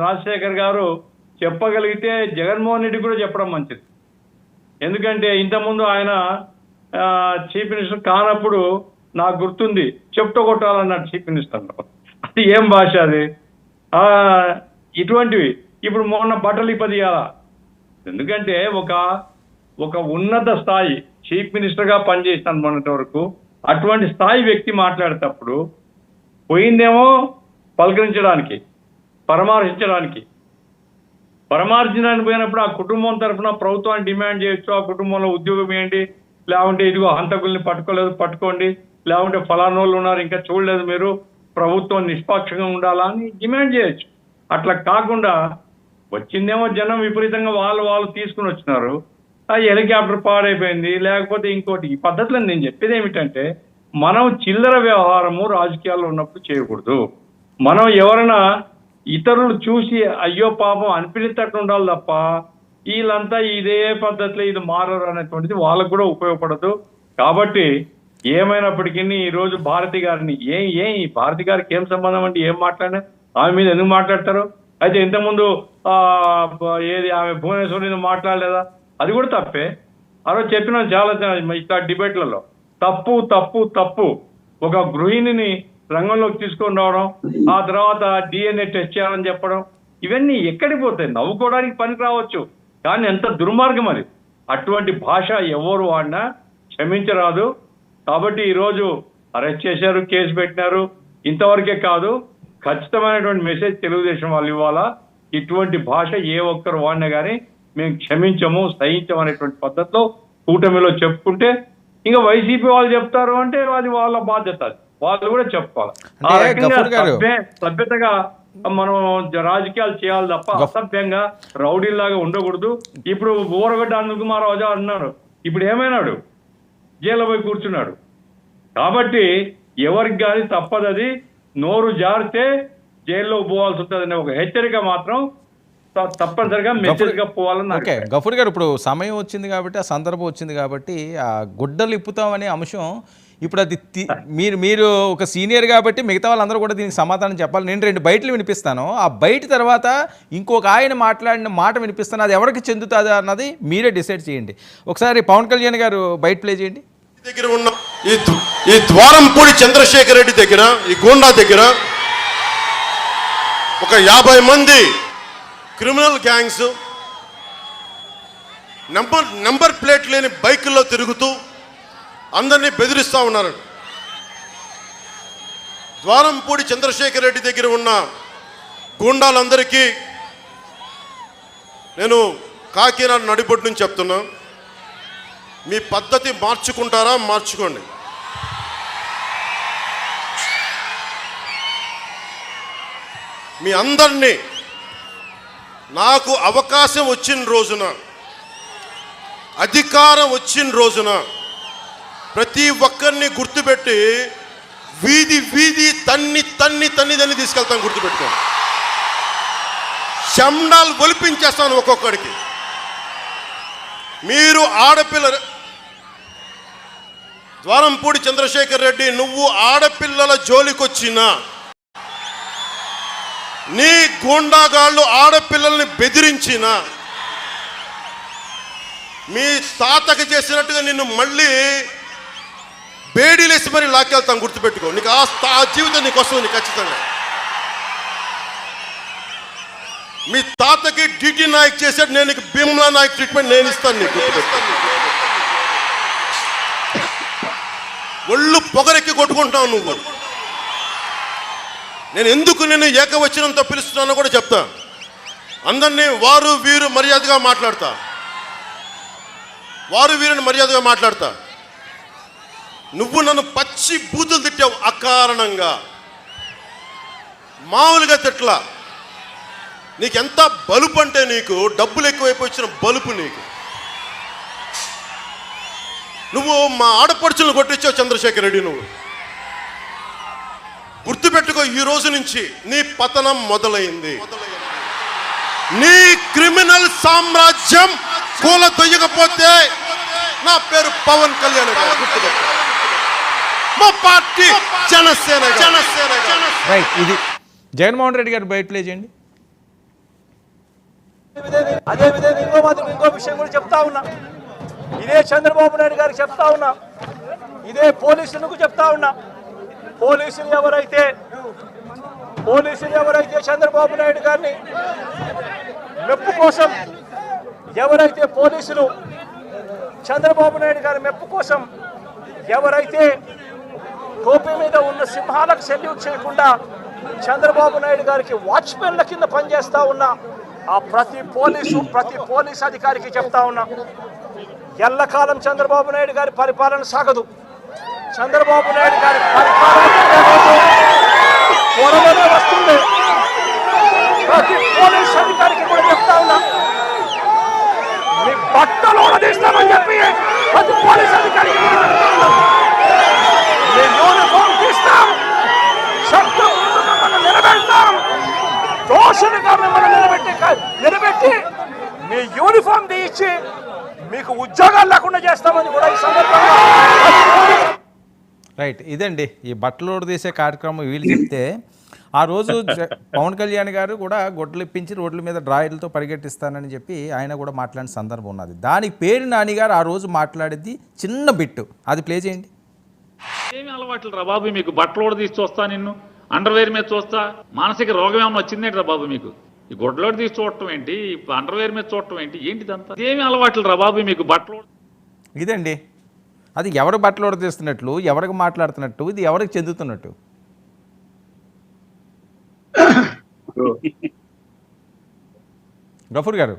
రాజశేఖర్ గారు చెప్పగలిగితే జగన్మోహన్ రెడ్డి కూడా చెప్పడం మంచిది. ఎందుకంటే ఇంతకుముందు ఆయన చీఫ్ మినిస్టర్ కానప్పుడు నాకు గుర్తుంది చెప్తూ కొట్టాలన్నాడు చీఫ్ మినిస్టర్. అది ఏం భాష అది? ఇటువంటివి ఇప్పుడు మొన్న బట్టలు ఇప్పదీయాలా? ఎందుకంటే ఒక ఉన్నత స్థాయి చీఫ్ మినిస్టర్గా పనిచేసినాను మొన్నటి వరకు. అటువంటి స్థాయి వ్యక్తి మాట్లాడేటప్పుడు పోయిందేమో పలకరించడానికి, పరామర్శించడానికి పోయినప్పుడు ఆ కుటుంబం తరఫున ప్రభుత్వాన్ని డిమాండ్ చేయొచ్చు, ఆ కుటుంబంలో ఉద్యోగం ఏంటి, లేకుంటే ఇదిగో హంతకుల్ని పట్టుకోండి, లేకుంటే ఫలానోళ్ళు ఉన్నారు ఇంకా చూడలేదు మీరు, ప్రభుత్వం నిష్పాక్షంగా ఉండాలా అని డిమాండ్ చేయొచ్చు. అట్లా కాకుండా వచ్చిందేమో జనం విపరీతంగా వాళ్ళు తీసుకుని వచ్చినారు, ఆ హెలికాప్టర్ పాడైపోయింది, లేకపోతే ఇంకోటి. ఈ పద్ధతిలో నేను చెప్పేది ఏమిటంటే మనం చిల్లర వ్యవహారము రాజకీయాల్లో ఉన్నప్పుడు చేయకూడదు. మనం ఎవరైనా ఇతరులు చూసి అయ్యో పాపం అనిపించేటట్టు ఉండాలి తప్ప వీళ్ళంతా ఇదే పద్ధతిలో ఇది మారరు అనేటువంటిది వాళ్ళకు కూడా ఉపయోగపడదు. కాబట్టి ఏమైనప్పటికీ ఈరోజు భారతి గారిని ఈ భారతి గారికి ఏం సంబంధం అంటే ఏం మాట్లాడినా ఆమె మీద ఎందుకు మాట్లాడతారు? అయితే ఇంతకుముందు ఏది ఆమె భువనేశ్వరి మాట్లాడలేదా? అది కూడా తప్పే. ఆ రోజు చెప్పిన చాలా ఇట్లా డిబేట్లలో తప్పు తప్పు తప్పు. ఒక గృహిణిని రంగంలోకి తీసుకొని రావడం, ఆ తర్వాత DNA టెస్ట్ చేయాలని చెప్పడం, ఇవన్నీ ఎక్కడికి పోతాయి? నవ్వుకోవడానికి పనికి రావచ్చు, కానీ ఎంత దుర్మార్గం అది. అటువంటి భాష ఎవరు వాడినా క్షమించరాదు. కాబట్టి ఈరోజు అరెస్ట్ చేశారు, కేసు పెట్టినారు. ఇంతవరకే కాదు, ఖచ్చితమైనటువంటి మెసేజ్ తెలుగుదేశం వాళ్ళు ఇవ్వాలా. ఇటువంటి భాష ఏ ఒక్కరు వాడినా కానీ మేము క్షమించము, సహించమనేటువంటి పద్ధతిలో కూటమిలో చెప్పుకుంటే, ఇంకా వైసీపీ వాళ్ళు చెప్తారు అంటే అది వాళ్ళ బాధ్యత, వాళ్ళు కూడా చెప్పుకోవాలి. ఆ రకంగా సభ్యతగా మనం రాజకీయాలు చేయాలి తప్ప అసభ్యంగా రౌడీలాగా ఉండకూడదు. ఇప్పుడు ఊరగడ్డ అనంతకుమార్ అన్నాడు, ఇప్పుడు ఏమైనాడు? జైల్లో పోయి కూర్చున్నాడు. కాబట్టి ఎవరికి కానీ తప్పదు, అది నోరు జారితే జైల్లో పోవాల్సి ఉంటుంది అనే ఒక హెచ్చరిక మాత్రం తప్పనిసరిగా మెసేజ్ గా పోవాలని. ఓకే గఫూర్ గారు, ఇప్పుడు సమయం వచ్చింది కాబట్టి, ఆ సందర్భం వచ్చింది కాబట్టి ఆ గుడ్డలు ఇప్పుతాం అనే అంశం ఇప్పుడు అది మీరు ఒక సీనియర్ కాబట్టి మిగతా వాళ్ళందరూ కూడా దీనికి సమాధానం చెప్పాలి. నేను 2 బయటలు వినిపిస్తాను, ఆ బయట తర్వాత ఇంకొక ఆయన మాట్లాడిన మాట వినిపిస్తాను, అది ఎవరికి చెందుతుందా అన్నది మీరే డిసైడ్ చేయండి. ఒకసారి పవన్ కళ్యాణ్ గారు బయట ప్లే చేయండి. దగ్గర ఉన్న ఈ ద్వారంపూడి చంద్రశేఖర్ రెడ్డి దగ్గర, ఈ గోండా దగ్గర ఒక 50 మంది క్రిమినల్ గ్యాంగ్స్ నెంబర్ ప్లేట్ లేని బైకుల్లో తిరుగుతూ అందరినీ బెదిరిస్తూ ఉన్నారు. ద్వారంపూడి చంద్రశేఖర్ రెడ్డి దగ్గర ఉన్న గూండాలందరికీ నేను కాకినాడ నడిబొడ్డు నుంచి చెప్తున్నా, మీ పద్ధతి మార్చుకుంటారా? మార్చుకోండి. మీ అందరినీ నాకు అవకాశం వచ్చిన రోజున, అధికారం వచ్చిన రోజున ప్రతి ఒక్కరిని గుర్తుపెట్టి వీధి వీధి తన్ని తీసుకెళ్తాను. గుర్తుపెట్టుకోండి, శండాలు ఒలిపించేస్తాను ఒక్కొక్కడికి. మీరు ఆడపిల్ల ద్వారంపూడి చంద్రశేఖర్ రెడ్డి, నువ్వు ఆడపిల్లల జోలికొచ్చినా, నీ గూండాగాళ్ళు ఆడపిల్లల్ని బెదిరించిన, మీ తాతకి చేసినట్టుగా నిన్ను మళ్ళీ బేడీలేసి మరి లాక్కెళ్తాం. గుర్తుపెట్టుకో, నీకు ఆ జీవితం నీకు వస్తుంది ఖచ్చితంగా. మీ తాతకి డిటి నాయక్ చేశాడు, నేను నీకు భీమ్లా నాయక్ ట్రీట్మెంట్ నేను ఇస్తాను నీకు. ఒళ్ళు పొగరెక్కి కొట్టుకుంటావు నువ్వు. నేను ఎందుకు నేను ఏకవచనంతో పిలుస్తున్నానో కూడా చెప్తా. అందరినీ వారు వీరు మర్యాదగా మాట్లాడతా, వారు వీరిని మర్యాదగా మాట్లాడతా. నువ్వు నన్ను పచ్చి బూతులు తిట్టావు అకారణంగా, మామూలుగా తిట్లా. నీకెంత బలుపు అంటే, నీకు డబ్బులు ఎక్కువైపోయి వచ్చిన బలుపు నీకు. నువ్వు మా ఆడపడుచులను కొట్టించావు చంద్రశేఖర్ రెడ్డి. నువ్వు గుర్తుపెట్టుకో, ఈ రోజు నుంచి నీ పతనం మొదలైంది. నీ క్రిమినల్ సామ్రాజ్యం కూల తొయ్యకపోతే నా పేరు పవన్ కళ్యాణ్. గుర్తుపెట్టుకో, మా పార్టీ జనసేన. రైట్, ఇది జగన్మోహన్ రెడ్డి గారు బయట ప్లే చేయండి. అదేవిధంగా ఇంకో విషయం కూడా చెప్తా ఉన్నా. ఇదే చంద్రబాబు నాయుడు గారికి చెప్తా ఉన్నా, ఇదే పోలీసులకు చెప్తా ఉన్నా. పోలీసులు ఎవరైతే చంద్రబాబు నాయుడు గారిని మెప్పు కోసం, ఎవరైతే పోలీసులు చంద్రబాబు నాయుడు గారి మెప్పు కోసం ఎవరైతే టోపీ మీద ఉన్న సింహాలకు సెల్యూట్ చేయకుండా చంద్రబాబు నాయుడు గారికి వాచ్మెన్ల కింద పనిచేస్తా ఉన్న ఆ ప్రతి పోలీస్ అధికారికి చెప్తా ఉన్నా, ఎల్లకాలం చంద్రబాబు నాయుడు గారి పరిపాలన సాగదు. చంద్రబాబు నాయుడు గారి పరిపాలన త్వరలోనే వస్తుంది. ప్రతి పోలీస్ అధికారికి కూడా చెప్తా ఉన్నా, మీ బట్టలు ఊడదీస్తామని చెప్పి ప్రతి పోలీస్ అధికారికి మీ యూనిఫామ్ తీస్తాం, చట్టం మిమ్మల్ని నిలబెడతాం, దోషులుగా మిమ్మల్ని నిలబెట్టి మీ యూనిఫామ్ తీయించి మీకు ఉద్యోగాలు లేకుండా చేస్తామని కూడా ఈ సందర్భంగా. రైట్, ఇదండి ఈ బట్టలు తీసే కార్యక్రమం వీళ్ళు చెప్తే ఆ రోజు పవన్ కళ్యాణ్ గారు కూడా గొడ్డలు ఇప్పించి రోడ్ల మీద డ్రాయర్లతో పరిగెట్టిస్తానని చెప్పి ఆయన కూడా మాట్లాడిన సందర్భం ఉన్నది. దానికి పేరు నాని గారు ఆ రోజు మాట్లాడేది చిన్న బిట్టు, అది ప్లే చేయండి. ఏమి అలవాట్లు రా బాబు మీకు? బట్టలు కూడా తీసి చూస్తా, నిన్ను అండర్వేర్ మీద చూస్తా, మానసిక రోగం ఏమన్నా వచ్చిందేంటి రా బాబు మీకు? ఈ గొడ్డలోడు తీసి చూడటం ఏంటి, అండర్వేర్ మీద చూడటం ఏంటి, ఏంటిదంతా? ఏమి అలవాట్లు రా బాబు మీకు? బట్టలు ఇదండి, అది ఎవరు బట్టలు తీస్తున్నట్లు, ఎవరికి మాట్లాడుతున్నట్టు, ఇది ఎవరికి చెందుతున్నట్టు. గఫూర్ గారు,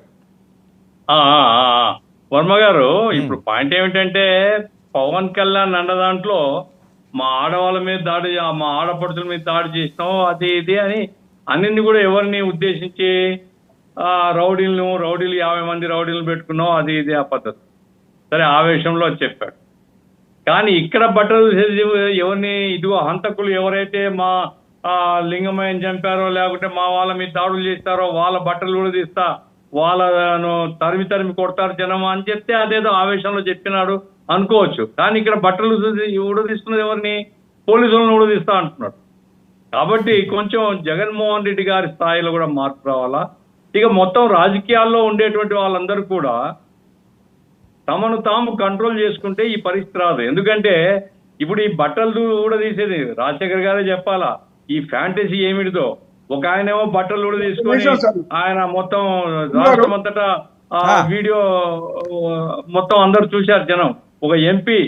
వర్మ గారు, ఇప్పుడు పాయింట్ ఏమిటంటే పవన్ కళ్యాణ్ అన్న దాంట్లో మా ఆడవాళ్ళ మీద దాడి, మా ఆడపడుచుల మీద దాడి చేసినాం అది ఇది అని అన్నింటినీ కూడా ఎవరిని ఉద్దేశించి రౌడీలు 50 మంది రౌడీలను పెట్టుకున్నాం అది ఇది ఆ పద్ధతి. సరే, ఆవేశంలో చెప్పాడు. కానీ ఇక్కడ బట్టలు ఎవరిని, ఇదిగో హంతకులు ఎవరైతే మా లింగమయ్యని చంపారో లేకుంటే మా వాళ్ళ మీద దాడులు చేస్తారో వాళ్ళ బట్టలు కూడా తీస్తా, వాళ్ళను తరిమి కొడతారు జనం అని చెప్తే అదేదో ఆవేశంలో చెప్పినాడు అనుకోవచ్చు. కానీ ఇక్కడ బట్టలు ఊడదీస్తున్నది ఎవరిని? పోలీసులను ఊడదీస్తా అంటున్నాడు. కాబట్టి కొంచెం జగన్మోహన్ రెడ్డి గారి స్థాయిలో కూడా మార్పు రావాలా. ఇక మొత్తం రాజకీయాల్లో ఉండేటువంటి వాళ్ళందరూ కూడా తమను తాము కంట్రోల్ చేసుకుంటే ఈ పరిస్థితి రాదు. ఎందుకంటే ఇప్పుడు ఈ బట్టలు ఊడదీసేది రాజశేఖర్ గారే చెప్పాలా, ఈ ఫ్యాంటసీ ఏమిటిదో. ఒక ఆయనేమో బట్టలు కూడా తీసుకొని ఆయన మొత్తం రాష్ట్రం అంతటా వీడియో మొత్తం అందరు చూశారు జనం. ఒక ఎంపీ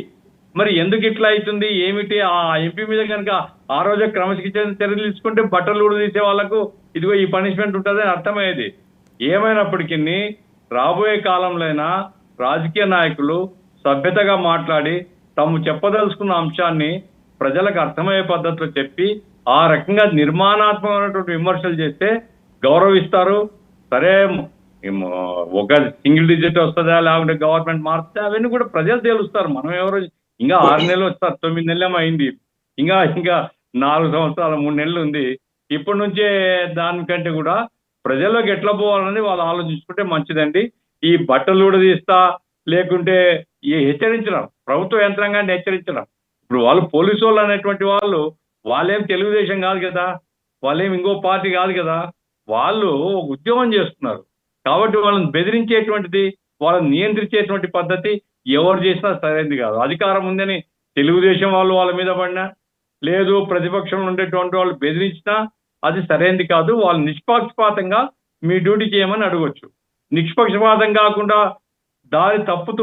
మరి ఎందుకు ఇట్లా అవుతుంది ఏమిటి? ఆ ఎంపీ మీద కనుక ఆ రోజే క్రమశిక్షణ చర్యలు తీసుకుంటే బట్టలు కూడా తీసే వాళ్ళకు ఇదిగో ఈ పనిష్మెంట్ ఉంటుంది అని అర్థమయ్యేది. ఏమైనప్పటికీ రాబోయే కాలంలోనైనా రాజకీయ నాయకులు సభ్యతగా మాట్లాడి తాము చెప్పదలుచుకున్న అంశాన్ని ప్రజలకు అర్థమయ్యే పద్ధతిలో చెప్పి ఆ రకంగా నిర్మాణాత్మకమైనటువంటి విమర్శలు చేస్తే గౌరవిస్తారు. సరే, ఒక సింగిల్ డిజిట్ వస్తుందా లేకుంటే గవర్నమెంట్ మారుతుందా అవన్నీ కూడా ప్రజలు తేలుస్తారు. మనం ఎవరు ఇంకా 6 నెలలు వస్తారు, 9 నెలలేమో అయింది, ఇంకా 4 సంవత్సరాలు 3 నెలలు ఉంది. ఇప్పటి నుంచే దానికంటే కూడా ప్రజల్లోకి ఎట్లా పోవాలని వాళ్ళు ఆలోచించుకుంటే మంచిదండి. ఈ బట్టలు కూడా తీస్తా లేకుంటే హెచ్చరించడం, ప్రభుత్వ యంత్రాంగాన్ని హెచ్చరించడం. ఇప్పుడు వాళ్ళు పోలీసు వాళ్ళు అనేటువంటి వాళ్ళేం తెలుగుదేశం కాదు కదా, వాళ్ళేం ఇంకో పార్టీ కాదు కదా, వాళ్ళు ఉద్యోగం చేస్తున్నారు. కాబట్టి వాళ్ళని బెదిరించేటువంటిది, వాళ్ళని నియంత్రించేటువంటి పద్ధతి ఎవరు చేసినా సరైనది కాదు. అధికారం ఉందని తెలుగుదేశం వాళ్ళు వాళ్ళ మీద పడినా, లేదు ప్రతిపక్షంలో ఉండేటువంటి వాళ్ళు బెదిరించినా అది సరైనది కాదు. వాళ్ళు నిష్పక్షపాతంగా మీ డ్యూటీ చేయమని అడగొచ్చు. నిష్పక్షపాతం కాకుండా దారి తప్పుతూ